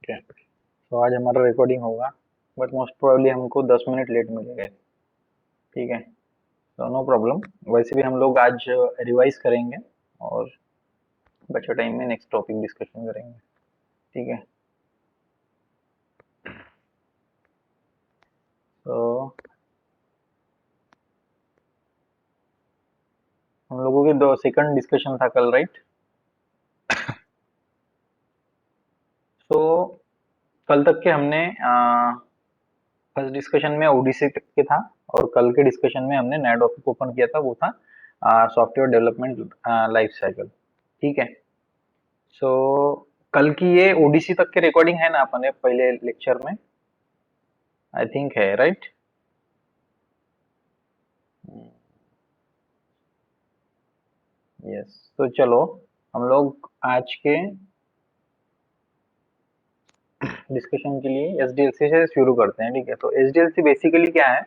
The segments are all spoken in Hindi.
ठीक है, तो आज हमारा रिकॉर्डिंग होगा, बट मोस्ट प्रोबेबली हमको 10 मिनट लेट मिलेगा। ठीक है, तो नो प्रॉब्लम। वैसे भी हम लोग आज रिवाइज करेंगे और बचे टाइम में नेक्स्ट टॉपिक डिस्कशन करेंगे। ठीक है, तो हम लोगों की दो सेकंड डिस्कशन था कल, राइट? तो कल तक के हमने फर्स्ट डिस्कशन में ओडीसी तक के था, और कल के डिस्कशन में हमने नया टॉपिक ओपन किया था, वो था सॉफ्टवेयर डेवलपमेंट लाइफ साइकिल। ठीक है, सो कल की ये ओडीसी तक के रिकॉर्डिंग है ना अपने पहले लेक्चर में, आई थिंक है, राइट? यस, तो चलो हम लोग आज के डिस्कशन के लिए एसडीएलसी से शुरू करते हैं। ठीक है, तो एसडीएलसी बेसिकली क्या है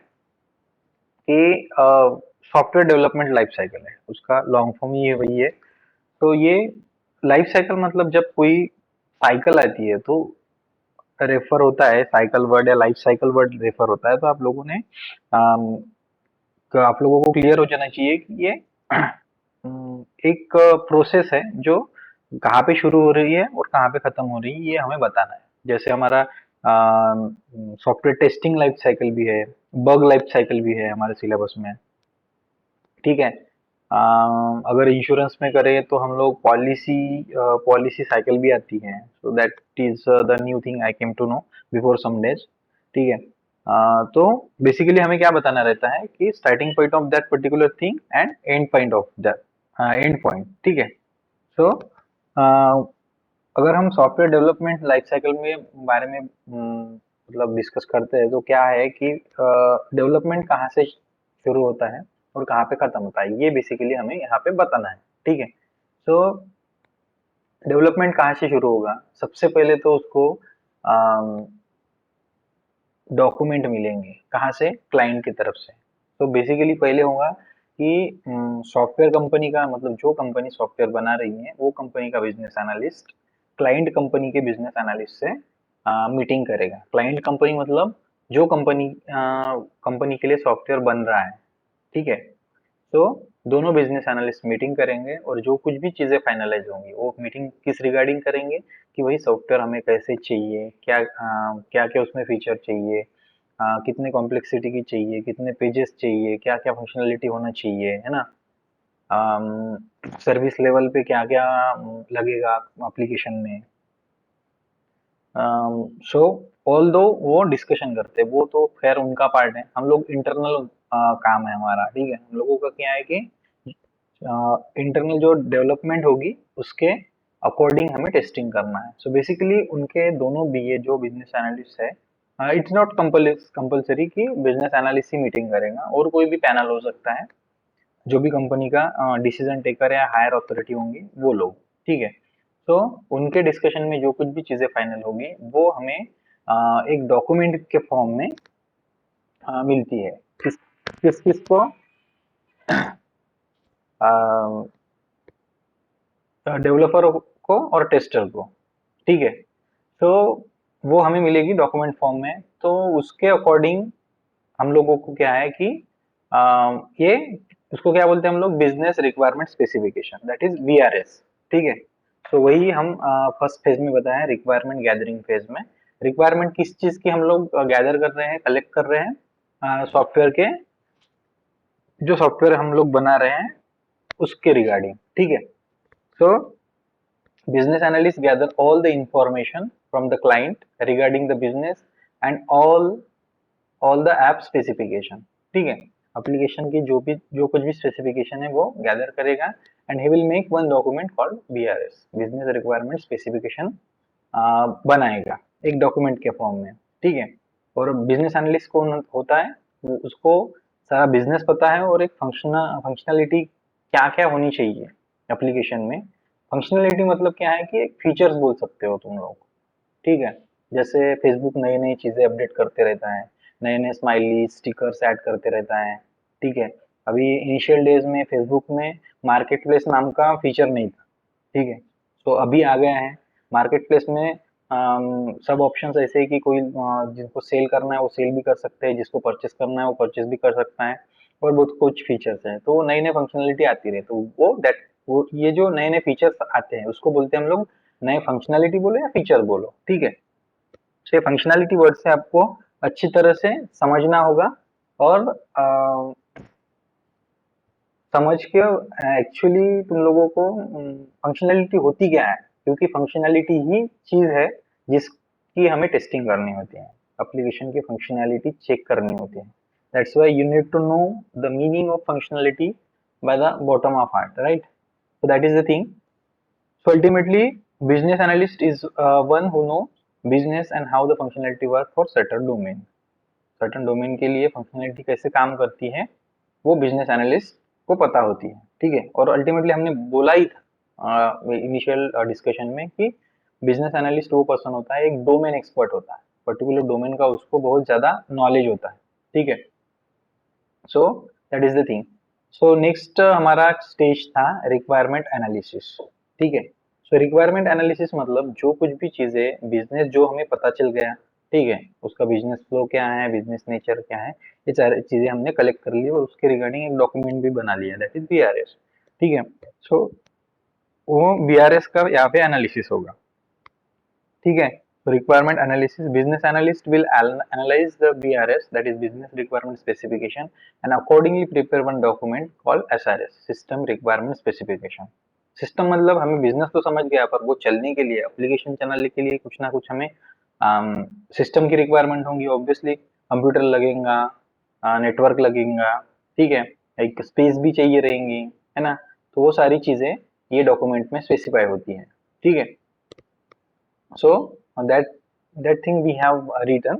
कि सॉफ्टवेयर डेवलपमेंट लाइफ साइकिल है, उसका लॉन्ग फॉर्म ये वही है। तो ये लाइफ साइकिल मतलब जब कोई साइकिल आती है तो रेफर होता है, साइकिल वर्ड या लाइफ साइकिल वर्ड रेफर होता है। तो आप लोगों ने आप लोगों को क्लियर हो जाना चाहिए कि ये एक प्रोसेस है जो कहाँ पे शुरू हो रही है और कहाँ पे खत्म हो रही है, ये हमें बताना है। जैसे हमारा सॉफ्टवेयर टेस्टिंग लाइफ साइकिल भी है, बग लाइफ साइकिल भी है हमारे सिलेबस में। ठीक है, अगर इंश्योरेंस में करें तो हम लोग पॉलिसी पॉलिसी साइकिल भी आती है। So that is the new thing I came to know before some days. ठीक है, तो बेसिकली हमें क्या बताना रहता है कि starting point of that particular thing and and point of that and point. ठीक है, सो अगर हम सॉफ्टवेयर डेवलपमेंट लाइफ साइकिल में बारे में मतलब डिस्कस करते हैं, तो क्या है कि डेवलपमेंट कहाँ से शुरू होता है और कहाँ पे खत्म होता है, ये बेसिकली हमें यहाँ पे बताना है। ठीक है, तो डेवलपमेंट कहाँ से शुरू होगा? सबसे पहले तो उसको डॉक्यूमेंट मिलेंगे, कहाँ से? क्लाइंट की तरफ से। तो बेसिकली पहले होगा कि सॉफ्टवेयर कंपनी का, मतलब जो कंपनी सॉफ्टवेयर बना रही है वो कंपनी का बिजनेस एनालिस्ट क्लाइंट कंपनी के बिजनेस एनालिस्ट से मीटिंग करेगा। क्लाइंट कंपनी मतलब जो कंपनी कंपनी के लिए सॉफ्टवेयर बन रहा है। ठीक है, तो दोनों बिजनेस एनालिस्ट मीटिंग करेंगे और जो कुछ भी चीजें फाइनलाइज होंगी वो मीटिंग किस रिगार्डिंग करेंगे कि वही सॉफ्टवेयर हमें कैसे चाहिए, क्या क्या क्या उसमें फीचर चाहिए, कितने कॉम्प्लेक्सिटी की चाहिए, कितने पेजेस चाहिए, क्या क्या फंक्शनलिटी होना चाहिए, है ना? सर्विस लेवल पे क्या क्या लगेगा एप्लीकेशन में। सो ऑल दो वो डिस्कशन करते हैं, वो तो खैर उनका पार्ट है। हम लोग इंटरनल काम है हमारा। ठीक है, हम लोगों का क्या है कि इंटरनल जो डेवलपमेंट होगी उसके अकॉर्डिंग हमें टेस्टिंग करना है। सो बेसिकली उनके दोनों बीए जो बिजनेस एनालिस्ट है, इट्स नॉट कंपल्सरी कि बिजनेस एनालिस्ट ही मीटिंग करेगा, और कोई भी पैनल हो सकता है, जो भी कंपनी का डिसीजन टेकर या हायर अथॉरिटी होंगी वो लोग। ठीक है, तो उनके डिस्कशन में जो कुछ भी चीजें फाइनल होगी वो हमें एक डॉक्यूमेंट के फॉर्म में मिलती है। किस किस किस को? डेवलपर को और टेस्टर को। ठीक है, तो वो हमें मिलेगी डॉक्यूमेंट फॉर्म में। तो उसके अकॉर्डिंग हम लोगों को क्या है कि ये उसको क्या बोलते हैं हम लोग? Business requirement specification, that is BRS. ठीक है, तो वही हम फर्स्ट फेज में बताया, रिक्वायरमेंट गैदरिंग फेज में। रिक्वायरमेंट किस चीज की हम लोग गैदर कर रहे हैं, कलेक्ट कर रहे हैं? सॉफ्टवेयर के, जो सॉफ्टवेयर हम लोग बना रहे हैं उसके रिगार्डिंग। ठीक है, सो business analysts gather all the information from the client regarding the business and all the app specification. ठीक है, एप्लीकेशन की जो कुछ भी स्पेसिफिकेशन है वो गैदर करेगा, and he will make one document called BRS, business requirement specification, बनाएगा एक डॉक्यूमेंट के फॉर्म में। ठीक है, और बिजनेस एनालिस्ट कौन होता है? उसको सारा बिजनेस पता है, और एक फंक्शनलिटी क्या क्या होनी चाहिए एप्लीकेशन में। फंक्शनलिटी मतलब क्या है कि एक फीचर्स बोल सकते हो तुम लोग। ठीक है, जैसे फेसबुक नई नई चीजें अपडेट करते रहता है, नए नए स्माइली स्टिकर्स ऐड करते रहता है। ठीक है, अभी इनिशियल डेज में फेसबुक में मार्केट प्लेस नाम का फीचर नहीं था। ठीक है, तो अभी आ गया है मार्केट प्लेस में। सब ऑप्शंस ऐसे है कि कोई जिनको सेल करना है वो सेल भी कर सकते हैं, जिसको परचेस करना है वो परचेस भी कर सकता है, और बहुत कुछ फीचर्स हैं। तो नई नई फंक्शनलिटी आती रहे, तो वो ये जो नए नए फीचर्स आते हैं उसको बोलते हैं हम लोग नए फंक्शनलिटी बोलो या फीचर बोलो, ठीक है। तो ये फंक्शनलिटी वर्ड से आपको अच्छी तरह से समझना होगा, और समझ के एक्चुअली तुम लोगों को फंक्शनैलिटी होती क्या है, क्योंकि फंक्शनैलिटी ही चीज है जिसकी हमें टेस्टिंग करनी होती है, एप्लीकेशन की फंक्शनैलिटी चेक करनी होती है। That's why you need to know the meaning of functionality by the bottom of heart, right? So that is the thing. So ultimately, business analyst is one who know business and how the functionality work for certain domain. Certain domain के लिए फंक्शनैलिटी कैसे काम करती है वो बिजनेस एनालिस्ट को पता होती है, ठीक है। और अल्टीमेटली हमने बोला ही था इनिशियल डिस्कशन में कि बिजनेस एनालिस्ट वो पर्सन होता है, एक डोमेन एक्सपर्ट होता है, पर्टिकुलर डोमेन का उसको बहुत ज्यादा नॉलेज होता है, ठीक है। So that is the thing. So next हमारा स्टेज था रिक्वायरमेंट एनालिसिस, ठीक है। सो रिक्वायरमेंट एनालिसिस मतलब जो कुछ भी चीजें बिजनेस जो हमें पता चल गया, ठीक है, उसका बिजनेस फ्लो क्या है, बिजनेस नेचर क्या है, ये सारी चीजें हमने कलेक्ट कर ली और उसके रिगार्डिंग एक डॉक्यूमेंट भी बना लिया, दैट इज बीआरएस, ठीक है। सो वो बीआरएस का यहाँ पे एनालिसिस होगा, ठीक है। So requirement analysis, business analyst will analyze the BRS, that is business requirement specification, and accordingly prepare one document called SRS, system requirement specification. System मतलब हमें बिजनेस तो समझ गया, पर वो चलने के लिए, एप्लीकेशन चलाने के लिए कुछ ना कुछ हमें सिस्टम की रिक्वायरमेंट होंगी, ऑब्वियसली कंप्यूटर लगेगा, नेटवर्क लगेगा, ठीक है, एक स्पेस भी चाहिए रहेंगी, है ना। तो वो सारी चीजें ये डॉक्यूमेंट में स्पेसिफाई होती है, ठीक है। So that thing we have written.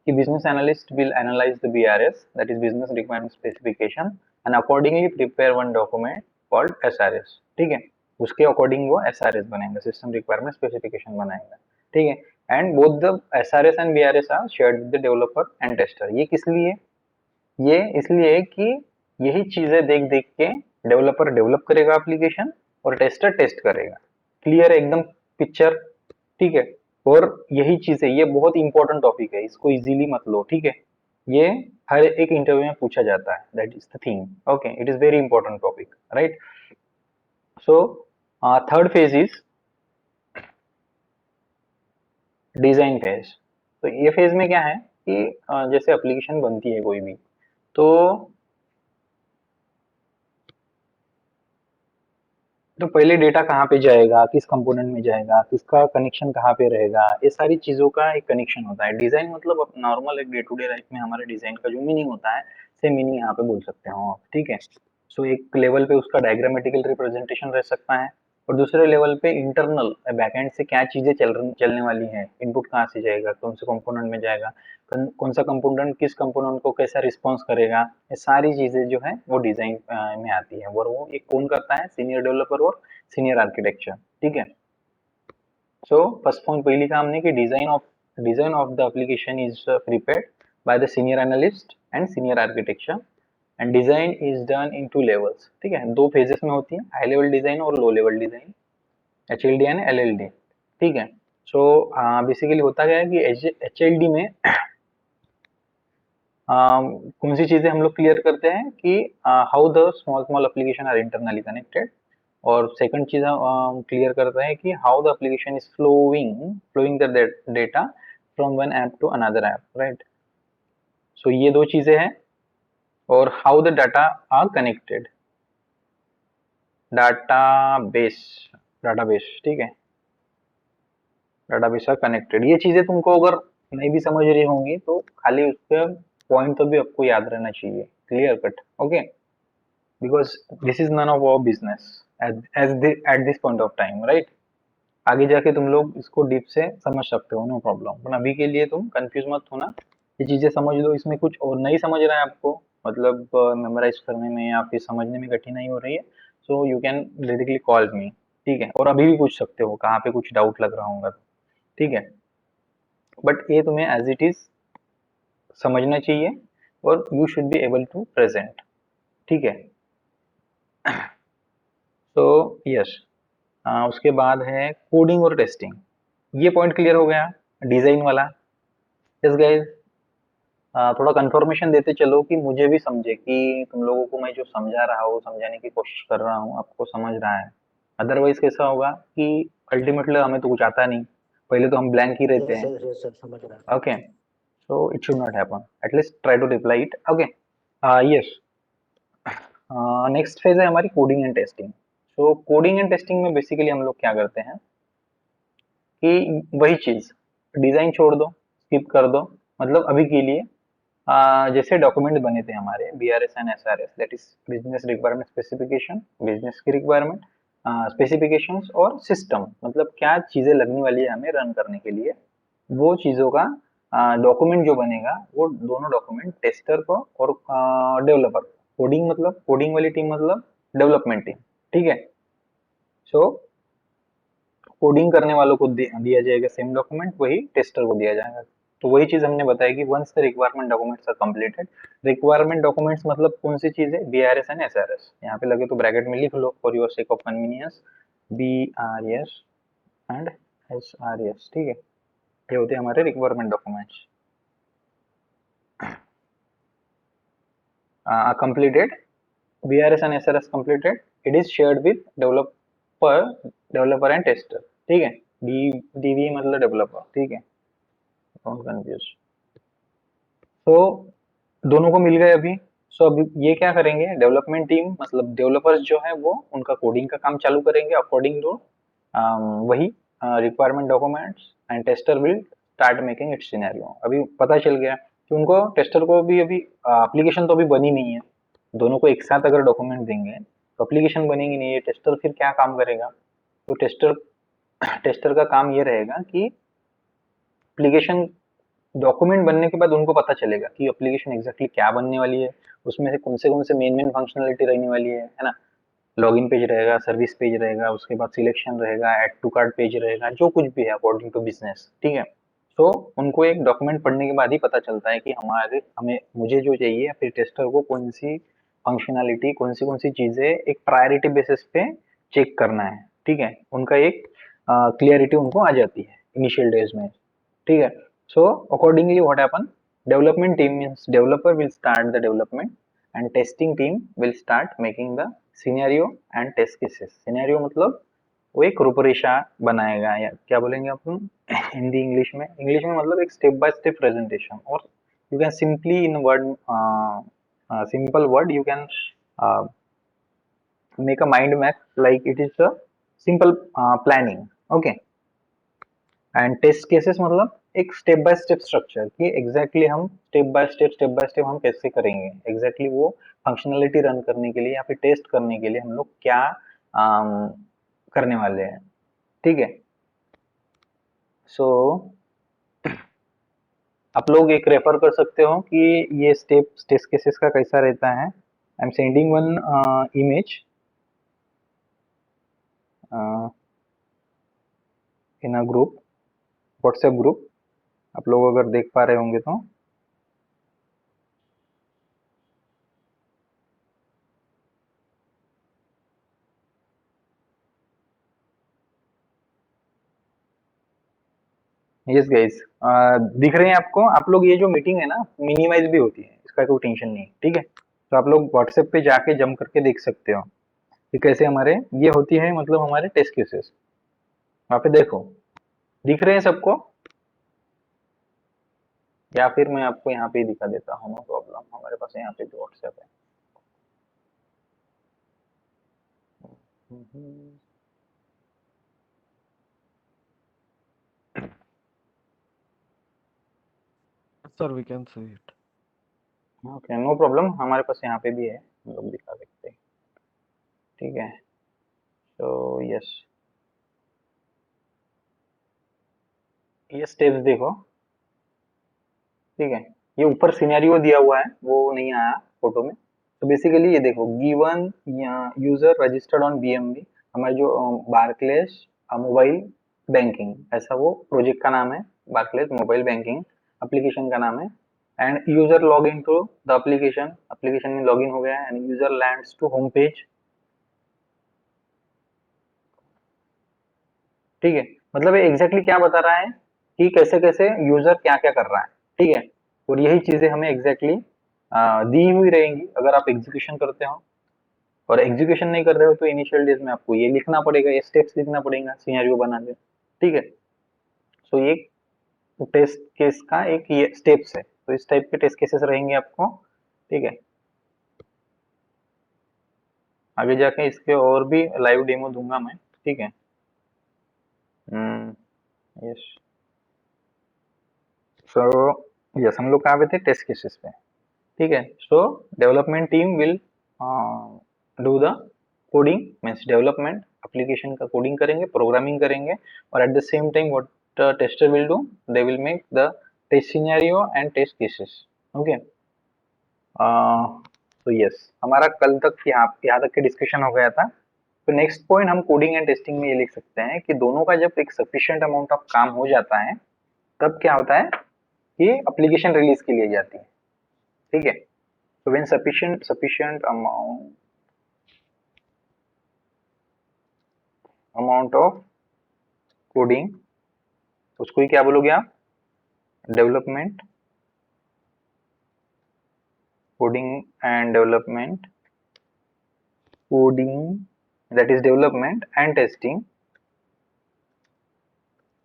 The business analyst will analyze the BRS, that is business requirement specification, and accordingly prepare one document called SRS. ठीक है, उसके अकॉर्डिंग वो SRS बनाएगा, सिस्टम रिक्वायरमेंट स्पेसिफिकेशन बनाएगा, ठीक है। And both the SRS and BRS are shared with the developer and tester. ये किस लिए? ये इसलिए कि यही चीजें देख देख के डेवलपर डेवलप करेगा एप्लीकेशन, और टेस्टर टेस्ट करेगा। क्लियर है एकदम पिक्चर, ठीक है। और यही चीज है, ये बहुत इंपॉर्टेंट टॉपिक है, इसको इजीली मत लो, ठीक है। ये हर एक इंटरव्यू में पूछा जाता है, that is the thing, okay, it is very important topic, right. So third phase is design phase. तो ये फेज में क्या है कि जैसे एप्लीकेशन बनती है कोई भी, तो पहले डेटा कहाँ पे जाएगा, किस कंपोनेंट में जाएगा, किसका कनेक्शन कहाँ पे रहेगा, ये सारी चीजों का एक कनेक्शन होता है। डिजाइन मतलब नॉर्मल एक डे टू डे लाइफ में हमारे डिजाइन का जो मीनिंग होता है, सेम मीनिंग यहाँ पे बोल सकते हो आप, ठीक है। सो एक लेवल पे उसका डायग्रामेटिकल रिप्रेजेंटेशन रह सकता है, और दूसरे लेवल पे इंटरनल बैकएंड से क्या चीजें चलने वाली है, इनपुट कहाँ से जाएगा, कौन से कंपोनेंट में जाएगा, कौन सा कंपोनेंट किस कंपोनेंट को कैसा रिस्पॉन्स करेगा, ये सारी चीजें जो है वो डिजाइन में आती है, और वो एक कौन करता है, सीनियर डेवलपर और सीनियर आर्किटेक्चर, ठीक है। सो फर्स्ट पॉइंट पहली का हमने कि design of the application is prepared by the senior analyst and senior architecture, and design is done in two levels, ठीक है, दो फेजेस में होती है, हाई लेवल डिजाइन और low level design, HLD and LLD, ठीक है। सो बेसिकली होता क्या है कि HLD में कौन सी चीजें हम लोग क्लियर करते हैं कि how the small small application are internally connected, और सेकंड चीज हम क्लियर करते हैं कि how the application is flowing the data from one app to another app, right. So ये दो चीजें हैं, और how the data are connected, database database, ठीक है, डाटाबेस आर कनेक्टेड। ये चीजें तुमको अगर नहीं भी समझ रही होंगी तो खाली उसके पॉइंट तो भी आपको याद रहना चाहिए, clear cut, okay. because this is none of our business at this point of time, right? आगे जाके तुम लोग इसको डीप से समझ सकते हो, नो प्रॉब्लम, पर अभी के लिए तुम कंफ्यूज मत होना, ये चीजें समझ लो। इसमें कुछ और नहीं समझ रहा है आपको, मतलब मेमोराइज करने में या फिर समझने में कठिनाई हो रही है, so you can directly call मी, ठीक है। और अभी भी पूछ सकते हो कहाँ पे कुछ डाउट लग रहा होगा, ठीक है। बट ये तुम्हें एज इट इज समझना चाहिए, और you should be able to present, ठीक है। तो यस, उसके बाद है कोडिंग और टेस्टिंग। ये पॉइंट क्लियर हो गया डिजाइन वाला। यस गाइस, थोड़ा कंफर्मेशन देते चलो कि मुझे भी समझे कि तुम लोगों को मैं जो समझा रहा हूँ, समझाने की कोशिश कर रहा हूँ, आपको समझ रहा है। अदरवाइज कैसा होगा कि अल्टीमेटली हमें तो कुछ आता नहीं, पहले तो हम ब्लैंक ही रहते हैं। यस सर समझ रहा हूँ। Okay, so it should not happen, at least try to reply it. Okay, yes, next phase है हमारी coding and testing. So coding and testing में बेसिकली हम लोग क्या करते हैं कि वही चीज, डिजाइन छोड़ दो, स्किप कर दो, मतलब अभी के लिए जैसे डॉक्यूमेंट बने थे हमारे BRS and SRS, that is business requirement specification, business की रिक्वायरमेंट स्पेसिफिकेशंस, और सिस्टम मतलब क्या चीजें लगने वाली है हमें रन करने के लिए, वो चीजों का डॉक्यूमेंट जो बनेगा, वो दोनों डॉक्यूमेंट टेस्टर को और डेवलपर, कोडिंग मतलब कोडिंग वाली टीम मतलब डेवलपमेंट टीम, ठीक है। सो कोडिंग करने वालों को दिया जाएगा सेम डॉक्यूमेंट, वही टेस्टर को दिया जाएगा। तो वही चीज हमने बताया कि once the requirement documents are completed, requirement documents मतलब कौन सी चीज है, बीआरएस एंड एसआरएस, यहाँ पे लगे तो ब्रैकेट में लिख लो for your sake of convenience, BRS and SRS, ठीक है। ये होते हैं हमारे requirement documents completed, BRS and SRS completed, it is shared with developer and tester, ठीक है। DV मतलब डेवलपर, ठीक है, डोंट कंफ्यूज। तो दोनों को मिल गए अभी। सो अभी ये क्या करेंगे, डेवलपमेंट टीम मतलब डेवलपर्स जो है वो उनका कोडिंग का काम चालू करेंगे अकॉर्डिंग टू वही requirement documents, and tester will start making it's scenario. अभी पता चल गया कि उनको, टेस्टर को भी अभी एप्लीकेशन तो अभी बनी नहीं है, दोनों को एक साथ अगर डॉक्यूमेंट देंगे तो एप्लीकेशन बनेगी नहीं है, टेस्टर फिर क्या काम करेगा। तो टेस्टर टेस्टर का काम ये रहेगा कि एप्लीकेशन डॉक्यूमेंट बनने के बाद उनको पता चलेगा कि एप्लीकेशन एग्जैक्टली क्या बनने वाली है, उसमें से कौन से मेन मेन फंक्शनलिटी रहने वाली है ना। लॉगिन पेज रहेगा, सर्विस पेज रहेगा, उसके बाद सिलेक्शन रहेगा, ऐड टू कार्ट पेज रहेगा, जो कुछ भी है अकॉर्डिंग टू बिजनेस, ठीक है। तो उनको एक डॉक्यूमेंट पढ़ने के बाद ही पता चलता है कि हमारे हमें मुझे जो चाहिए, फिर टेस्टर को कौन सी फंक्शनलिटी, कौन सी चीजें एक प्रायोरिटी बेसिस पे चेक करना है, ठीक है। उनका एक क्लियरिटी उनको आ जाती है इनिशियल डेज में, ठीक है। So accordingly what happen, development team means developer will start the development and testing team will start making the scenario and test cases। scenario मतलब वो एक रूपरेखा बनाएगा, या क्या बोलेंगे अपन हिंदी इंग्लिश में मतलब एक स्टेप बाय स्टेप प्रेजेंटेशन, और you can simply in word, simple word you can uh, make a mind map like it is a simple planning, okay। And test cases मतलब एक स्टेप बाय स्टेप स्ट्रक्चर कि एग्जैक्टली हम स्टेप बाय स्टेप हम कैसे करेंगे, एग्जैक्टली वो फंक्शनलिटी रन करने के लिए या फिर टेस्ट करने के लिए हम लोग क्या करने वाले हैं, ठीक है। सो आप लोग एक रेफर कर सकते हो कि ये स्टेप टेस्ट केसेस का कैसा रहता है। I am sending one image in a group, WhatsApp group, आप लोग अगर देख पा रहे होंगे तो। यस गाइस, दिख रहे हैं आपको, आप लोग ये जो मीटिंग है ना मिनिमाइज भी होती है, इसका कोई टेंशन नहीं, ठीक है। तो आप लोग व्हाट्सएप पे जाके जम करके देख सकते हो कि कैसे हमारे ये होती है, मतलब हमारे टेस्ट केसेस वहाँ पे देखो, दिख रहे हैं सबको, या फिर मैं आपको यहाँ पे ही दिखा देता हूँ, नो प्रॉब्लम, हमारे पास यहाँ पे भी व्हाट्सएप है। Sir we can see it. Okay, no problem, हमारे पास यहाँ पे भी है, हम लोग दिखा सकते हैं, ठीक है। तो यस, ये स्टेप्स देखो, ठीक है। ये ऊपर सिनेरियो दिया हुआ है, वो नहीं आया फोटो में। तो बेसिकली ये देखो, given user registered on BMB, हमारे जो बार्कलेस मोबाइल बैंकिंग, ऐसा वो प्रोजेक्ट का नाम है, बार्कलेस मोबाइल बैंकिंग एप्लीकेशन का नाम है। And user log in to the application, application में लॉग इन हो गया है, and user lands to home page, ठीक है। मतलब ये एग्जैक्टली क्या बता रहा है कि कैसे कैसे यूजर क्या क्या कर रहा है, ठीक है। और यही चीजें हमें एग्जैक्टली दी हुई रहेंगी अगर आप एग्जीक्यूशन करते हो। और एग्जीक्यूशन नहीं कर रहे हो तो इनिशियल डेज में आपको ये लिखना पड़ेगा, ये स्टेप्स लिखना पड़ेगा सिनेरियो बना के, ठीक है। सो ये टेस्ट केस का एक ये स्टेप्स है, तो इस टाइप के टेस्ट केसेस रहेंगे आपको, ठीक है। आगे जाके इसके और भी लाइव डेमो दूंगा मैं, ठीक है। यस। सो यस, हम लोग कहाँ पे थे, टेस्ट केसेस पे, ठीक है। So development team will do the coding, means development application का कोडिंग करेंगे, प्रोग्रामिंग करेंगे, और at the same time what tester will do, they will make the test scenario and test cases, okay. तो यस, हमारा कल तक यहाँ तक के डिस्कशन हो गया था। तो नेक्स्ट पॉइंट हम कोडिंग एंड टेस्टिंग में ये लिख सकते हैं कि दोनों का जब एक सफिशिएंट अमाउंट ऑफ काम हो जाता है, तब क्या होता है कि एप्लीकेशन रिलीज के लिए जाती है, ठीक है। तो when sufficient amount of coding, उसको ही क्या बोलोगे आप, development, coding and development, coding that is development and testing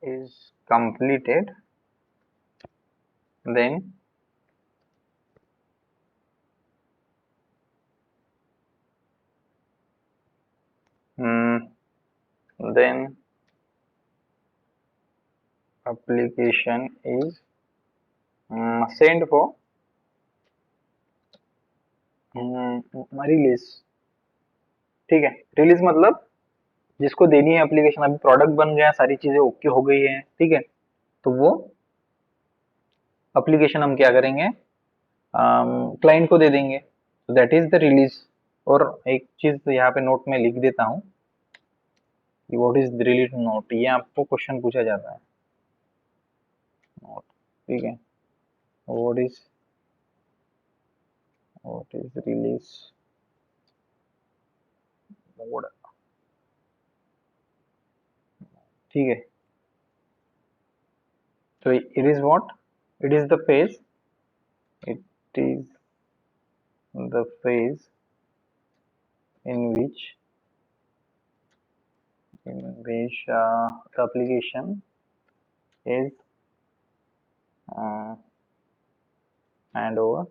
is completed, then mm, then application is sent for release, ठीक है। रिलीज मतलब जिसको देनी है एप्लीकेशन, अभी प्रोडक्ट बन गया, सारी चीजें ओके हो गई है, ठीक है। तो वो एप्लीकेशन हम क्या करेंगे, क्लाइंट को दे देंगे, तो दैट इज द रिलीज। और एक चीज यहाँ पे नोट में लिख देता हूँ कि व्हाट इज रिलीज नोट, ये आपको क्वेश्चन पूछा जाता है, नोट, ठीक है। व्हाट इज रिलीज मोड, ठीक है। तो it is what, it is the phase, it is the phase in which the application is uh, hand over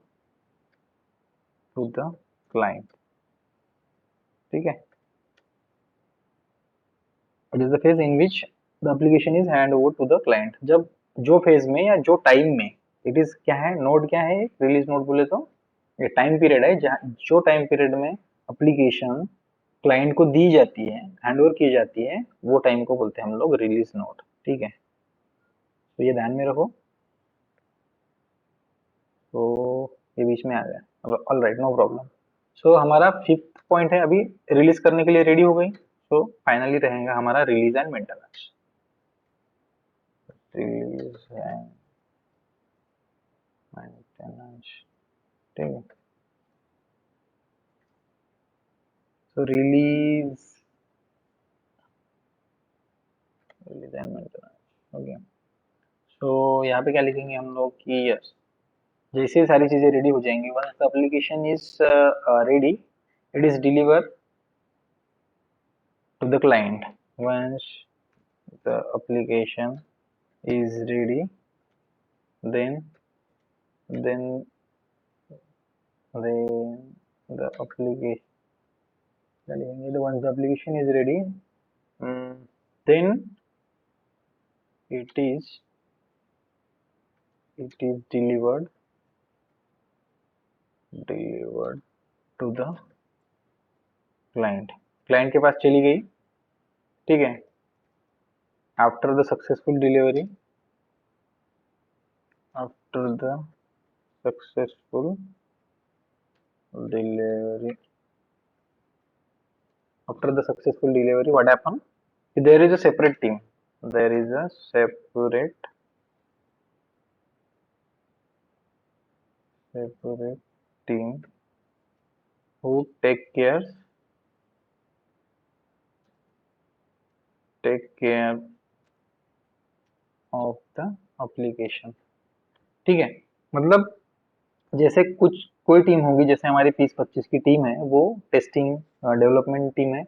to the client, ठीक है। It is the phase in which the application is hand over to the client, जब जो फेज में या जो टाइम में, इट इज क्या है, नोड क्या है, रिलीज नोड बोले तो ये टाइम पीरियड है जहाँ जो टाइम पीरियड में एप्लीकेशन क्लाइंट को दी जाती है, हैंड ओवर की जाती है, वो टाइम को बोलते हैं हम लोग रिलीज नोड, ठीक है। तो ये ध्यान में रखो। तो ये बीच में आ गया, ऑल राइट, नो प्रॉब्लम। सो हमारा फिफ्थ पॉइंट है अभी रिलीज करने के लिए रेडी हो गई। सो फाइनली रहेगा हमारा release and maintenance, release and maintenance, ठीक है। सो रिलीज एंड मेंटेनेंस, ओके। सो यहाँ पे क्या लिखेंगे हम लोग कि यस, जैसे सारी चीजें रेडी हो जाएंगी, once the application is ready, it is deliver to the client. Once the application is ready, then then the application, once the application is ready, then it is delivered to the client, client के पास चली गई, ठीक है। after the successful delivery after the successful delivery after the successful delivery, what happened, there is a separate team, there is a separate team who take care of the application. ठीक है, मतलब जैसे कुछ कोई टीम होगी, जैसे हमारी 30-25 की टीम है, वो टेस्टिंग डेवलपमेंट टीम है।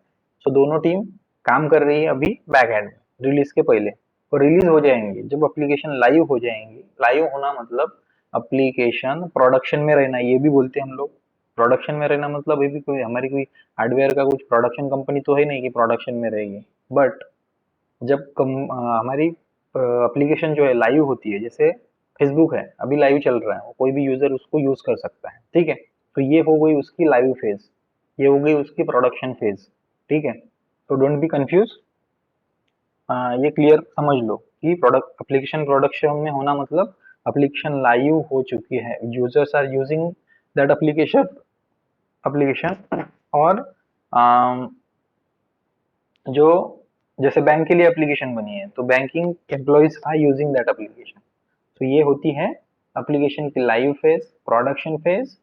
सो दोनों टीम काम कर रही है अभी बैक एंड में रिलीज के पहले, और रिलीज हो जाएंगे जब एप्लीकेशन लाइव हो जाएंगी। लाइव होना मतलब एप्लीकेशन प्रोडक्शन में रहना, ये भी बोलते हैं हम लोग। प्रोडक्शन में रहना मतलब अभी भी कोई हमारी कोई हार्डवेयर का कुछ प्रोडक्शन कंपनी तो है नहीं कि प्रोडक्शन में रहेगी। बट जब हमारी एप्लीकेशन जो है लाइव होती है, जैसे फेसबुक है अभी लाइव चल रहा है, कोई भी यूजर उसको यूज कर सकता है। ठीक है, तो ये हो गई उसकी लाइव फेज, ये हो गई उसकी प्रोडक्शन फेज। ठीक है, तो डोंट बी कंफ्यूज, ये क्लियर समझ लो कि प्रोडक्ट एप्लीकेशन प्रोडक्शन में होना मतलब एप्लीकेशन लाइव हो चुकी है, users are using that application. और अम, जो जैसे बैंक के लिए एप्लीकेशन बनी है, तो banking employees are using that application. तो ये होती है एप्लीकेशन की लाइव फेज, प्रोडक्शन फेज।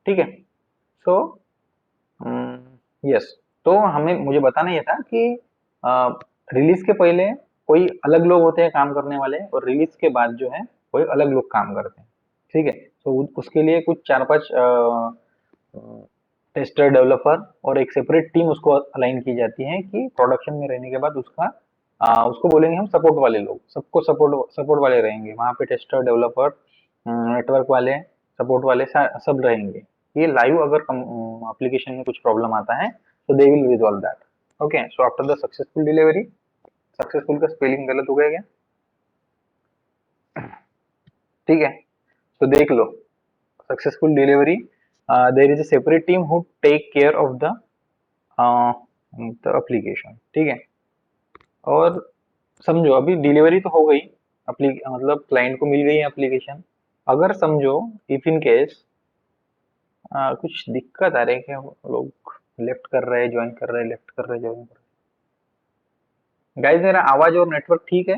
ठीक है, सो यस, तो हमें मुझे बताना ये था कि रिलीज के पहले कोई अलग लोग होते हैं काम करने वाले, और रिलीज के बाद जो है कोई अलग लोग काम करते हैं। ठीक है, तो उसके लिए कुछ 4-5 टेस्टर डेवलपर और एक सेपरेट टीम उसको अलाइन की जाती है कि प्रोडक्शन में रहने के बाद उसका उसको बोलेंगे हम सपोर्ट वाले लोग, सबको सपोर्ट सपोर्ट वाले रहेंगे वहाँ पे, टेस्टर डेवलपर नेटवर्क वाले सपोर्ट वाले सब रहेंगे। ये लाइव अगर एप्लीकेशन में कुछ प्रॉब्लम आता है तो they will resolve that. Okay, so after the successful delivery, successful का स्पेलिंग गलत हो गया क्या? ठीक है, तो देख लो, successful delivery, there is a separate team who take care of the application. ठीक है, और समझो अभी डिलीवरी तो हो गई, मतलब क्लाइंट को मिल गई है एप्लीकेशन। अगर समझो इफ इन केस कुछ दिक्कत आ रही है, क्या लोग लेफ्ट कर रहे हैं ज्वाइन कर रहे हैं, लेफ्ट कर रहे हैं ज्वाइन कर रहे हैं, गाइस मेरा आवाज और नेटवर्क ठीक है?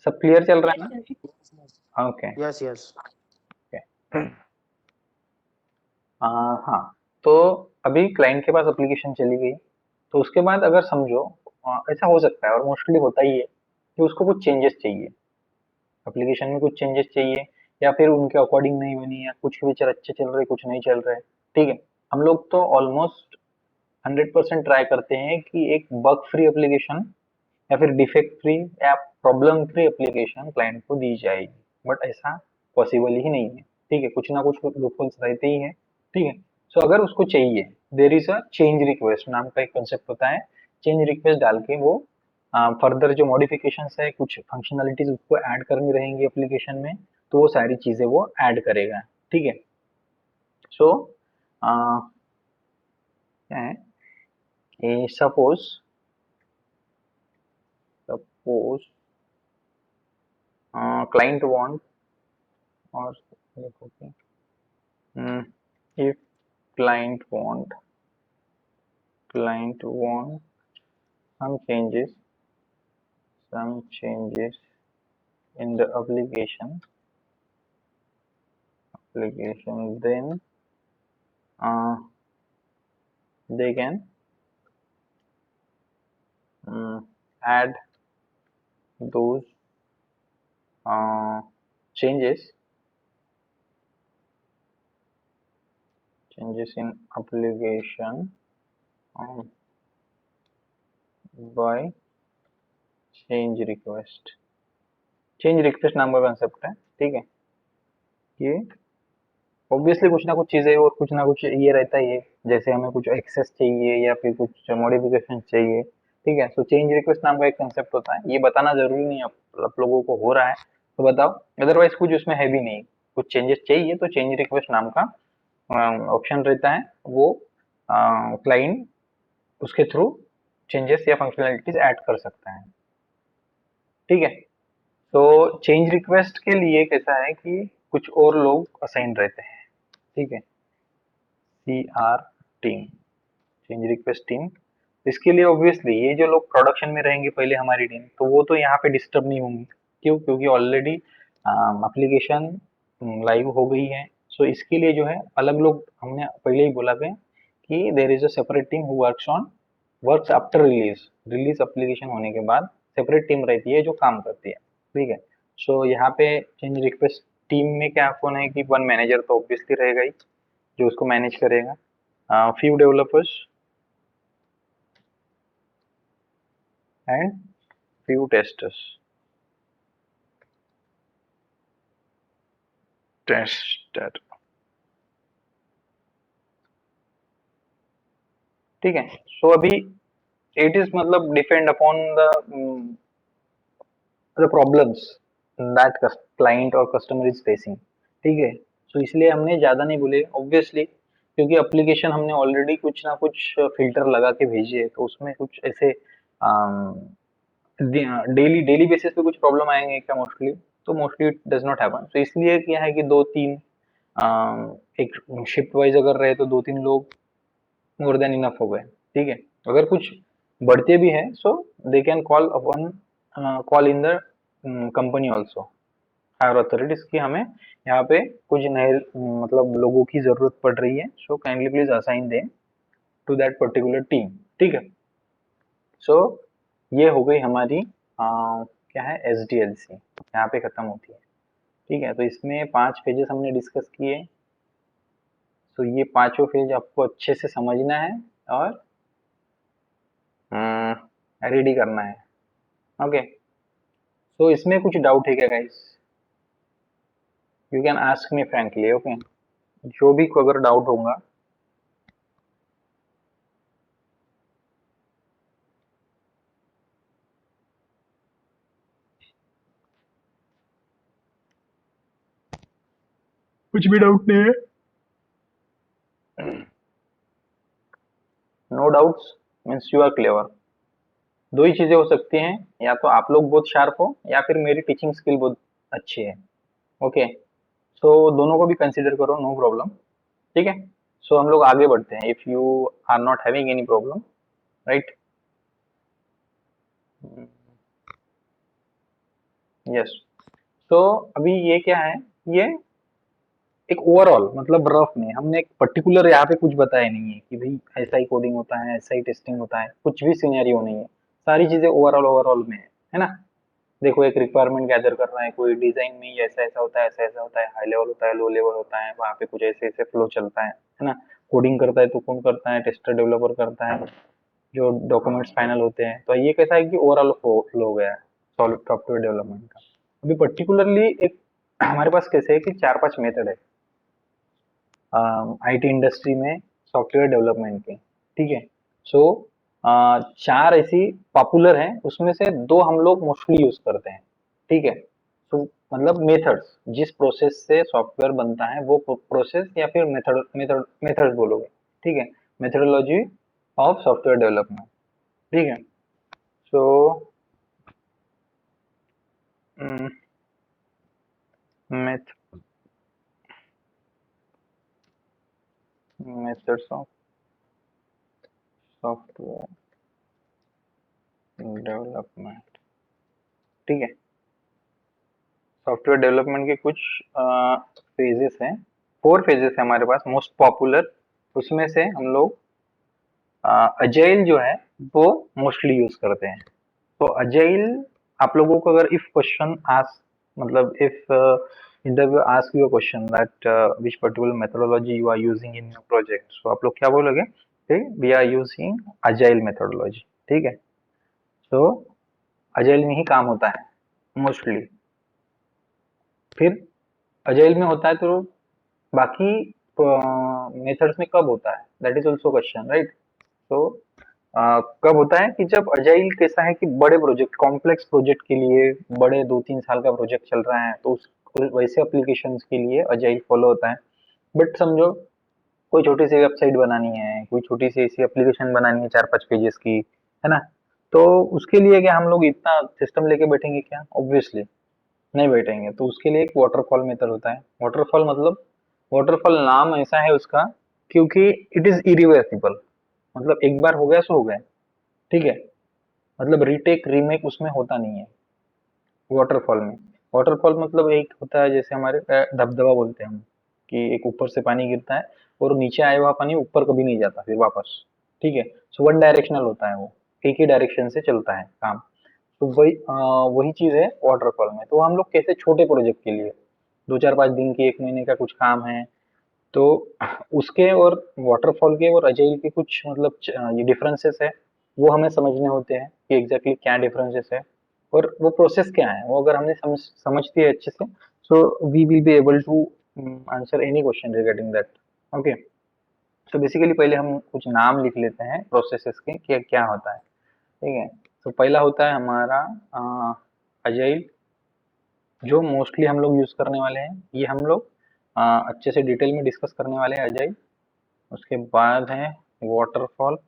सब क्लियर चल रहा है ना? Okay, Yes, yes. हाँ, तो अभी क्लाइंट के पास एप्लीकेशन चली गई, तो उसके बाद अगर समझो ऐसा हो सकता है और मोस्टली होता ही है कि उसको कुछ चेंजेस चाहिए, एप्लीकेशन में कुछ चेंजेस चाहिए, या फिर उनके अकॉर्डिंग नहीं बनी, या कुछ फीचर अच्छे चल रहे कुछ नहीं चल रहे। ठीक है, हम लोग तो ऑलमोस्ट 100% ट्राई करते हैं कि एक बग फ्री एप्लीकेशन या फिर डिफेक्ट फ्री या प्रॉब्लम फ्री एप्लीकेशन क्लाइंट को दी जाएगी, बट ऐसा पॉसिबल ही नहीं है। ठीक है, कुछ ना कुछ लूपहोल्स रहते ही हैं। ठीक है, सो अगर उसको चाहिए, there is a change request नाम का एक कंसेप्ट होता है। चेंज रिक्वेस्ट डाल के वो फर्दर जो मॉडिफिकेशंस है, कुछ फंक्शनलिटीज उसको ऐड करनी रहेंगी एप्लीकेशन में, तो वो सारी चीजें वो ऐड करेगा। ठीक है, सो क्या है, suppose client want, or okay, if client want some changes in the application, then uh, they can add those uh, changes in application um, by change request नाम का कंसेप्ट है। ठीक है, ये ऑब्वियसली कुछ ना कुछ चीजें और कुछ ना कुछ ये रहता ही है, जैसे हमें कुछ एक्सेस चाहिए या फिर कुछ मॉडिफिकेशन चाहिए। ठीक है, सो चेंज रिक्वेस्ट नाम का एक कंसेप्ट होता है, ये बताना जरूरी नहीं है, आप लोगों को हो रहा है तो बताओ, अदरवाइज कुछ उसमें है भी नहीं। कुछ चेंजेस चाहिए तो चेंज रिक्वेस्ट नाम का ऑप्शन रहता है, वो क्लाइंट उसके थ्रू चेंजेस या फंक्शनलिटीज ऐड कर सकता है। ठीक है, तो चेंज रिक्वेस्ट के लिए कैसा है कि कुछ और लोग असाइन रहते हैं। ठीक है, CR team, change request team. इसके लिए ऑब्वियसली ये जो लोग प्रोडक्शन में रहेंगे पहले हमारी टीम, तो वो तो यहाँ पे डिस्टर्ब नहीं होंगी। क्यों? क्योंकि ऑलरेडी एप्लीकेशन लाइव हो गई है। सो इसके लिए जो है अलग लोग, हमने पहले ही बोला था कि there is a separate team who works after release application होने के बाद सेपरेट टीम रहती है जो काम करती है, ठीक है। सो यहाँ पे चेंज रिक्वेस्ट टीम में क्या होना है कि वन मैनेजर तो ऑब्वियसली रहेगा ही जो उसको मैनेज करेगा, few developers and few testers. Tester, ठीक है। सो अभी इट इज मतलब depend upon the problems that client और कस्टमर इज फेसिंग, ठीक है। सो इसलिए हमने ज्यादा नहीं बोले ऑब्वियसली, क्योंकि एप्लीकेशन हमने ऑलरेडी कुछ ना कुछ फिल्टर लगा के भेजे है, तो उसमें कुछ ऐसे डेली डेली बेसिस पे कुछ प्रॉब्लम आएंगे क्या? मोस्टली तो mostly it does not happen. तो इसलिए क्या है कि दो तीन एक शिफ्ट वाइज अगर रहे तो दो तीन लोग मोर देन इनफ हो गए, ठीक है। अगर कुछ बढ़ते भी हैं सो दे कैन कॉल अपन call in the company also higher authorities की हमें यहाँ पे कुछ नए मतलब लोगों की जरूरत पड़ रही है, so kindly please assign they to that particular team, ठीक है। सो ये हो गई हमारी क्या है एस डी एल सी, यहाँ पे खत्म होती है, ठीक है। तो इसमें 5 पेजेस हमने डिस्कस किए, तो ये पांचों पेज आपको अच्छे से समझना है और रेडी करना है, ओके। तो इसमें कुछ डाउट है क्या guys? You can ask me frankly, okay. जो भी को अगर डाउट होगा कुछ भी डाउट नहीं है, no doubts means you are clever. दो ही चीजें हो सकती हैं, या तो आप लोग बहुत शार्प हो या फिर मेरी टीचिंग स्किल बहुत अच्छी है, ओके। सो दोनों को भी कंसीडर करो, नो प्रॉब्लम, ठीक है। सो हम लोग आगे बढ़ते हैं, if you are not having any problem, right? Yes. तो अभी ये क्या है, ये एक ओवरऑल मतलब रफ में हमने एक पर्टिकुलर यहाँ पे कुछ बताया नहीं है कि भाई ऐसा ही कोडिंग होता है, ऐसा ही टेस्टिंग होता है, कुछ भी सिनेरियो नहीं है, सारी चीजें ओवरऑल ओवरऑल में है ना। देखो एक रिक्वायरमेंट गैदर कर रहा है, कोई डिजाइन में ही ऐसा ऐसा होता है, ऐसा ऐसा होता है, हाई लेवल होता है, लो लेवल होता है, वहाँ पे कुछ ऐसे ऐसे फ्लो चलता है ना। कोडिंग करता है तो कौन करता है? टेस्टर डेवलपर करता है, जो डॉक्यूमेंट्स फाइनल होते हैं। तो ये कैसा है कि ओवरऑल फ्लो हो गया है सॉफ्टवेयर डेवलपमेंट का। अभी पर्टिकुलरली एक हमारे पास कैसे है कि 4-5 मेथड है आईटी इंडस्ट्री में सॉफ्टवेयर डेवलपमेंट के, ठीक है। सो चार ऐसी पॉपुलर हैं, उसमें से दो हम लोग मोस्टली यूज करते हैं, ठीक है। तो मतलब मेथड्स, जिस प्रोसेस से सॉफ्टवेयर बनता है वो प्रोसेस या फिर मेथड मेथड मेथड्स बोलोगे, ठीक है। मेथडोलॉजी ऑफ सॉफ्टवेयर डेवलपमेंट, ठीक है। सो मेथड्स ऑफ सॉफ्टवेयर डेवलपमेंट, ठीक है। सॉफ्टवेयर डेवलपमेंट के कुछ फेजेस हैं, 4 फेजेस है हमारे पास मोस्ट पॉपुलर। उसमें से हम लोग अजाइल जो है वो मोस्टली यूज करते हैं। तो अजाइल आप लोगों को अगर इफ क्वेश्चन आस्क मतलब if interview ask you a question that which particular methodology you are using in your project, so आप लोग क्या बोलोगे? We are using agile methodology, ठीक है। तो अजाइल में ही काम होता है मोस्टली। फिर अजाइल में होता है तो बाकी मेथड्स में कब होता है? That is also question, right? तो कब होता है कि जब अजाइल कैसा है कि बड़े प्रोजेक्ट, कॉम्प्लेक्स प्रोजेक्ट के लिए, बड़े 2-3 साल का प्रोजेक्ट चल रहा है तो उस वैसे एप्लीकेशंस के लिए अजाइल फॉलो होता है। बट समझो कोई छोटी सी वेबसाइट बनानी है, कोई छोटी सी ऐसी एप्लीकेशन बनानी है 4-5 पेजेस की, है ना। तो उसके लिए क्या हम लोग इतना सिस्टम लेके बैठेंगे क्या? ऑब्वियसली नहीं बैठेंगे। तो उसके लिए एक वाटरफॉल मेथड होता है। वाटरफॉल मतलब, वाटरफॉल नाम ऐसा है उसका क्योंकि इट इज इरिवर्सिबल, मतलब एक बार हो गया सो हो गया, ठीक है। मतलब रीटेक रीमेक उसमें होता नहीं है वाटरफॉल में। वाटरफॉल मतलब एक होता है जैसे हमारे दबदबा बोलते हैं हम, कि एक ऊपर से पानी गिरता है और नीचे आया हुआ पानी ऊपर कभी नहीं जाता फिर वापस, ठीक है। सो वन डायरेक्शनल होता है वो, एक ही डायरेक्शन से चलता है काम। तो वही चीज है वाटरफॉल में। तो हम लोग कैसे छोटे प्रोजेक्ट के लिए 2 4 5 दिन की 1 महीने का कुछ काम है, तो उसके और वाटरफॉल के और अजाइल के कुछ मतलब ये डिफरेंसेस है, वो हमें समझने होते हैं कि एग्जैक्टली क्या डिफरेंसेस है और वो प्रोसेस क्या है। वो अगर हमने समझ दिए अच्छे से, so we will be able to answer any question regarding that. Okay, तो बेसिकली पहले हम कुछ नाम लिख लेते हैं प्रोसेसेस के, क्या क्या होता है। ठीक है, तो पहला होता है हमारा अजाइल, जो मोस्टली हम लोग यूज करने वाले हैं। ये हम लोग अच्छे से डिटेल में डिस्कस करने वाले हैं अजाइल। उसके बाद है वाटरफॉल।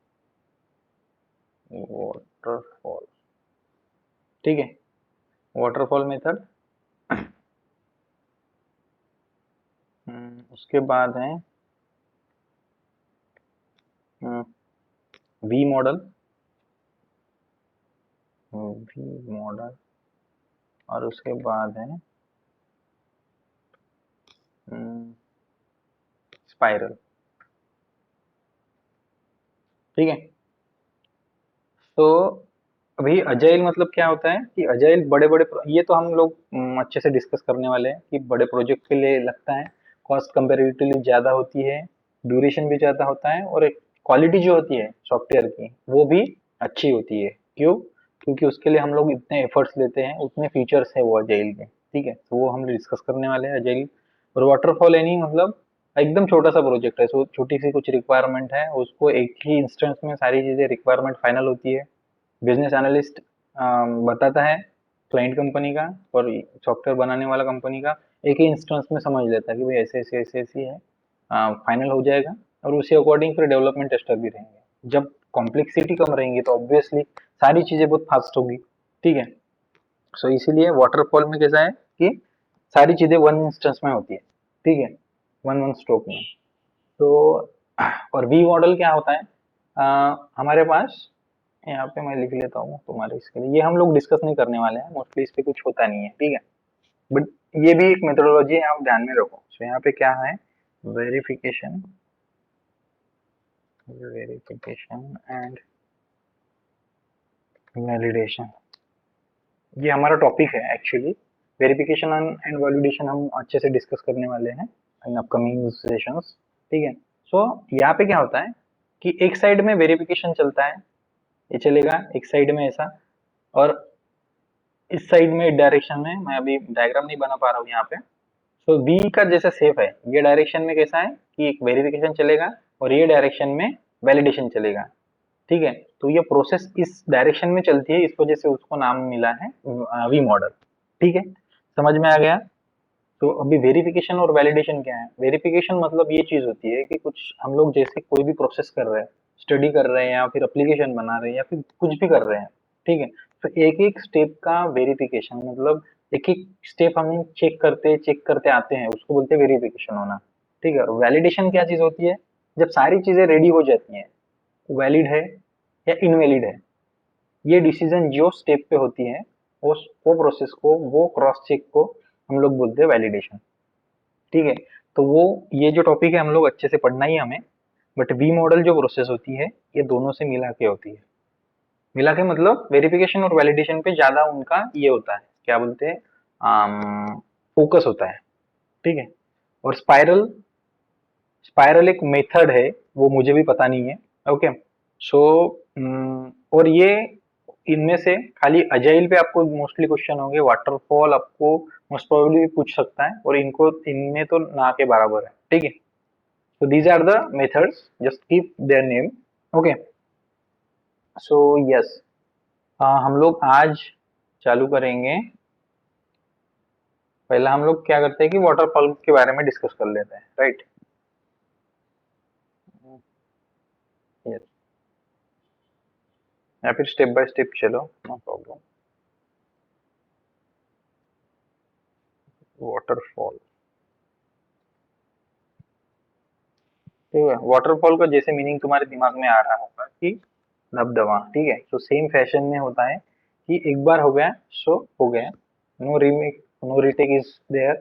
वाटरफॉल, ठीक है, वाटरफॉल मेथड। उसके बाद है वी मॉडल। वी मॉडल, और उसके बाद है स्पाइरल। ठीक है, तो अभी अजाइल मतलब क्या होता है कि अजाइल बड़े बड़े, ये तो हम लोग अच्छे से डिस्कस करने वाले हैं कि बड़े प्रोजेक्ट के लिए लगता है, कॉस्ट कंपेरेटिवली ज्यादा होती है, ड्यूरेशन भी ज्यादा होता है, और एक क्वालिटी जो होती है सॉफ्टवेयर की वो भी अच्छी होती है। क्यों? क्योंकि उसके लिए हम लोग इतने एफर्ट्स लेते हैं, उतने फीचर्स है वो अजाइल के। ठीक है, तो वो हम डिस्कस करने वाले हैं अजाइल। और वाटरफॉल यानी मतलब एकदम छोटा सा प्रोजेक्ट है, सो छोटी सी कुछ रिक्वायरमेंट है, उसको एक ही इंस्टेंस में सारी चीजें रिक्वायरमेंट फाइनल होती है। बिजनेस एनालिस्ट बताता है क्लाइंट कंपनी का, और सॉफ्टवेयर बनाने वाला कंपनी का, एक ही इंस्टेंस में समझ लेता है कि भाई ऐसे ऐसे ऐसे ऐसी है, फाइनल हो जाएगा। और उसी अकॉर्डिंग फिर डेवलपमेंट टेस्टर भी रहेंगे। जब कॉम्प्लेक्सिटी कम रहेंगी तो ऑब्वियसली सारी चीजें बहुत फास्ट होगी। ठीक है, सो इसीलिए वाटरफॉल में कैसा है कि सारी चीजें वन इंस्टेंस में होती है। ठीक है, वन वन स्ट्रोक में। तो और वी मॉडल क्या होता है, हमारे पास यहाँ पे मैं लिख लेता हूँ तुम्हारे इसके लिए, ये हम लोग डिस्कस नहीं करने वाले हैं, मोस्टली इस पे कुछ होता नहीं है। ठीक है, बट ये भी एक मेथोडोलॉजी है, आप ध्यान में रखो। तो यहाँ पे क्या है, वेरिफिकेशन, वेरिफिकेशन एंड वैलिडेशन, ये हमारा टॉपिक है एक्चुअली। वेरिफिकेशन एंड वैलिडेशन हम अच्छे से डिस्कस करने वाले हैं इन अपकमिंग सेशंस। ठीक है, सो यहाँ पे क्या होता है कि एक साइड में वेरिफिकेशन चलता है, ये चलेगा एक साइड में ऐसा, और इस साइड में डायरेक्शन में, मैं अभी डायग्राम नहीं बना पा रहा हूँ यहाँ पे। सो वी का जैसे सेफ है, ये डायरेक्शन में कैसा है कि एक वेरिफिकेशन चलेगा, और ये डायरेक्शन में वैलिडेशन चलेगा। ठीक है, तो ये प्रोसेस इस डायरेक्शन में चलती है, इस वजह से उसको नाम मिला है वी मॉडल। ठीक है, समझ में आ गया? तो अभी वेरिफिकेशन और वैलिडेशन क्या है। वेरिफिकेशन मतलब ये चीज होती है कि कुछ हम लोग जैसे कोई भी प्रोसेस कर रहे हैं, स्टडी कर रहे हैं, या फिर एप्लीकेशन बना रहे हैं, या फिर कुछ भी कर रहे हैं। ठीक है, तो एक एक स्टेप का वेरिफिकेशन मतलब एक एक स्टेप हम चेक करते आते हैं, उसको बोलते हैं वेरिफिकेशन होना। ठीक है, और वैलिडेशन क्या चीज होती है, जब सारी चीजें रेडी हो जाती हैं, वैलिड है या इनवैलिड है, ये डिसीजन जो स्टेप पे होती है, वो प्रोसेस को, वो क्रॉस चेक को हम लोग बोलते हैं वैलिडेशन। ठीक है, तो वो ये जो टॉपिक है हम लोग अच्छे से पढ़ना ही है हमें। बट वी मॉडल जो प्रोसेस होती है, ये दोनों से मिला के होती है। मिला के मतलब वेरिफिकेशन और वैलिडेशन पे ज्यादा उनका ये होता है, क्या बोलते हैं, फोकस होता है। ठीक है, और स्पाइरल, स्पाइरल एक मेथड है, वो मुझे भी पता नहीं है। ओके, सो और ये इनमें से खाली अजाइल पे आपको मोस्टली क्वेश्चन होंगे, वाटरफॉल आपको मोस्ट प्रोबेबली पूछ सकता है, और इनको इनमें तो ना के बराबर है। ठीक है, so these are the methods, just keep their name. Okay, so yes, हम लोग आज चालू करेंगे। पहला हम लोग क्या करते हैं कि वाटरफॉल के बारे में डिस्कस कर लेते हैं, राइट? यस, या फिर स्टेप बाय स्टेप चलो, नो प्रॉब्लम। वाटरफॉल, ठीक है, वाटरफॉल का जैसे मीनिंग तुम्हारे दिमाग में आ रहा होगा कि दबदबा। ठीक है, तो सेम फैशन में होता है कि एक बार हो गया सो हो गया, no remake no retake is there.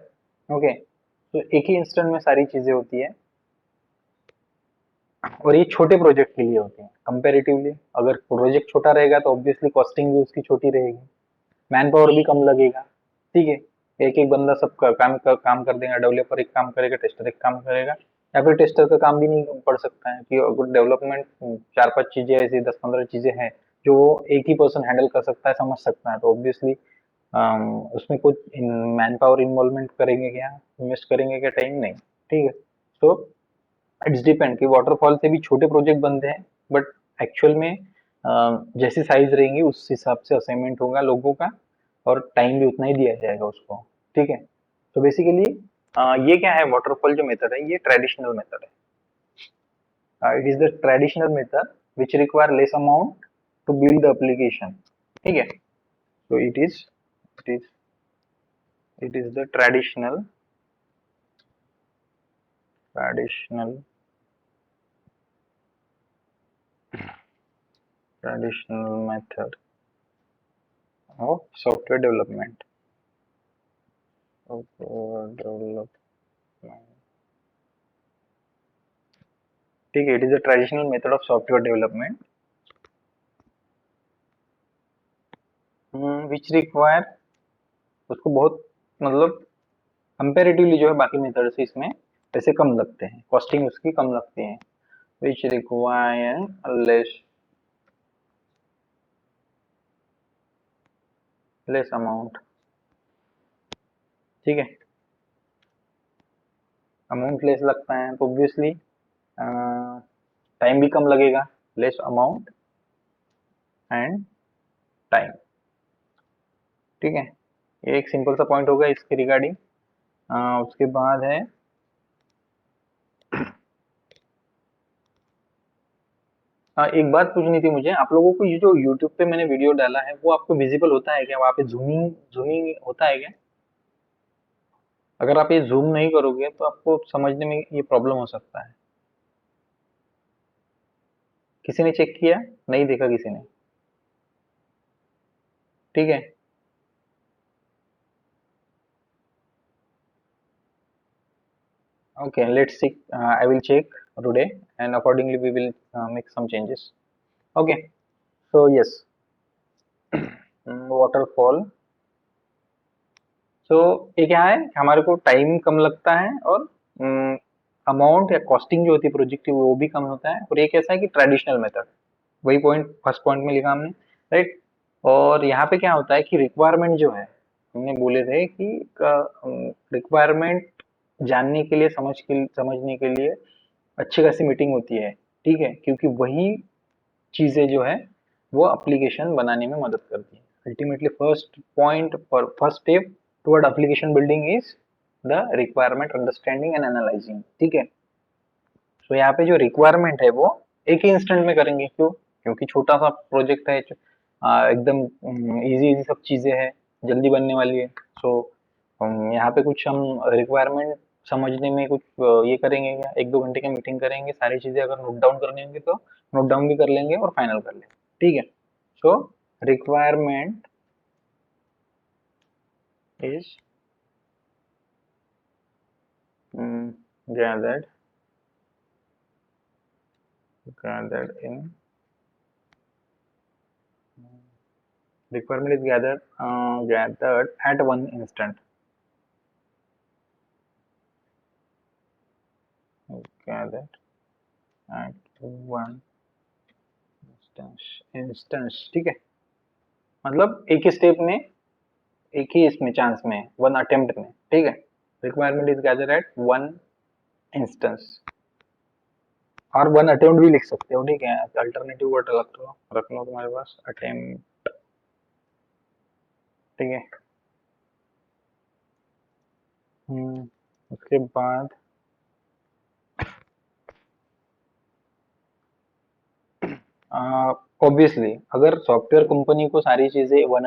Okay, तो एक ही इंस्टेंट में सारी चीजें होती है, और ये छोटे प्रोजेक्ट के लिए होती है कंपैरेटिवली। अगर प्रोजेक्ट छोटा रहेगा तो ऑब्वियसली कॉस्टिंग भी उसकी छोटी रहेगी। मैन पावर भी कम लगेगा, ठीक है। एक एक बंदा सब काम कर देगा, डेवलपर एक काम करेगा, टेस्टर एक काम करेगा, या फिर टेस्टर का काम भी नहीं पड़ सकता है कि अगर डेवलपमेंट 4-5 चीजें ऐसी 10-15 चीजें हैं जो वो एक ही पर्सन हैंडल कर सकता है, समझ सकता है, तो ऑब्वियसली उसमें कुछ मैन पावर इन्वॉल्वमेंट करेंगे क्या, इन्वेस्ट करेंगे क्या टाइम, नहीं, ठीक है। तो इट्स डिपेंड कि वाटरफॉल से भी छोटे प्रोजेक्ट बनते हैं, बट एक्चुअल में जैसी साइज रहेंगी उस हिसाब से असाइनमेंट होगा लोगों का, और टाइम भी उतना ही दिया जाएगा उसको, ठीक है। तो बेसिकली ये क्या है, वाटरफॉल जो मेथड है ये ट्रेडिशनल मेथड है, it is the traditional method which require less amount to build the application, ठीक है। तो it is it is the traditional traditional method of software development. Software development. ठीक है, it is a traditional method of software development which require, उसको बहुत मतलब कंपेरेटिवली जो है बाकी मेथड से इसमें पैसे कम लगते हैं, कॉस्टिंग उसकी कम लगती है, विच रिक्वायर लेस लेस अमाउंट, ठीक है। अमाउंट लेस लगता है तो ऑब्वियसली टाइम भी कम लगेगा, लेस अमाउंट एंड टाइम, ठीक है। ये एक सिंपल सा पॉइंट होगा इसके रिगार्डिंग। उसके बाद है एक बात पूछनी थी मुझे आप लोगों को, ये जो YouTube पे मैंने वीडियो डाला है वो आपको विजिबल होता है क्या, वहाँ पे जूमिंग जूमिंग होता है क्या? अगर आप ये जूम नहीं करोगे तो आपको समझने में ये प्रॉब्लम हो सकता है। किसी ने चेक किया? नहीं देखा किसी ने, ठीक है। Okay, let's see. I will check today, and accordingly we will make some changes. Okay, so yes, waterfall. So ये क्या है, हमारे को टाइम कम लगता है, और अमाउंट या कॉस्टिंग जो होती है प्रोजेक्ट की वो भी कम होता है, और ये कैसा है कि ट्रेडिशनल मेथड, वही पॉइंट फर्स्ट पॉइंट में लिखा हमने, राइट। और यहाँ पे क्या होता है कि रिक्वायरमेंट जो है, हमने बोले थे कि रिक्वायरमेंट जानने के लिए, समझने के लिए अच्छी खासी मीटिंग होती है, ठीक है, क्योंकि वही चीजें जो है वो एप्लीकेशन बनाने में मदद करती है। अल्टीमेटली फर्स्ट पॉइंट और first step toward application building is the requirement understanding and analysing, ठीक है। तो यहाँ पे जो रिक्वायरमेंट है वो एक ही इंस्टेंट में करेंगे, क्यों? क्योंकि छोटा सा प्रोजेक्ट है, एकदम इजी इजी सब चीजें हैं, जल्दी बनने वाली है। सो यहाँ पे कुछ हम रिक्वायरमेंट समझने में कुछ ये करेंगे क्या, 1-2 घंटे की मीटिंग करेंगे, सारी चीजें अगर नोट डाउन करनी होंगी तो नोट डाउन भी कर लेंगे और फाइनल कर लेंगे, ठीक है। So requirement is gathered gathered in requirement is gathered at one instant, gathered at one instance, ठीक है। मतलब एक ही स्टेप में, एक ही इसमें चांस में, वन अटेम्प्ट में, ठीक है। Requirement is gather at one instance, और वन अटेम्प्ट भी लिख सकते हो, ठीक है। अल्टरनेटिव वर्ड रख लो तुम्हारे पास, अटेम्प्ट, ठीक है। उसके बाद ऑब्वियसली अगर सॉफ्टवेयर कंपनी को सारी चीजें वन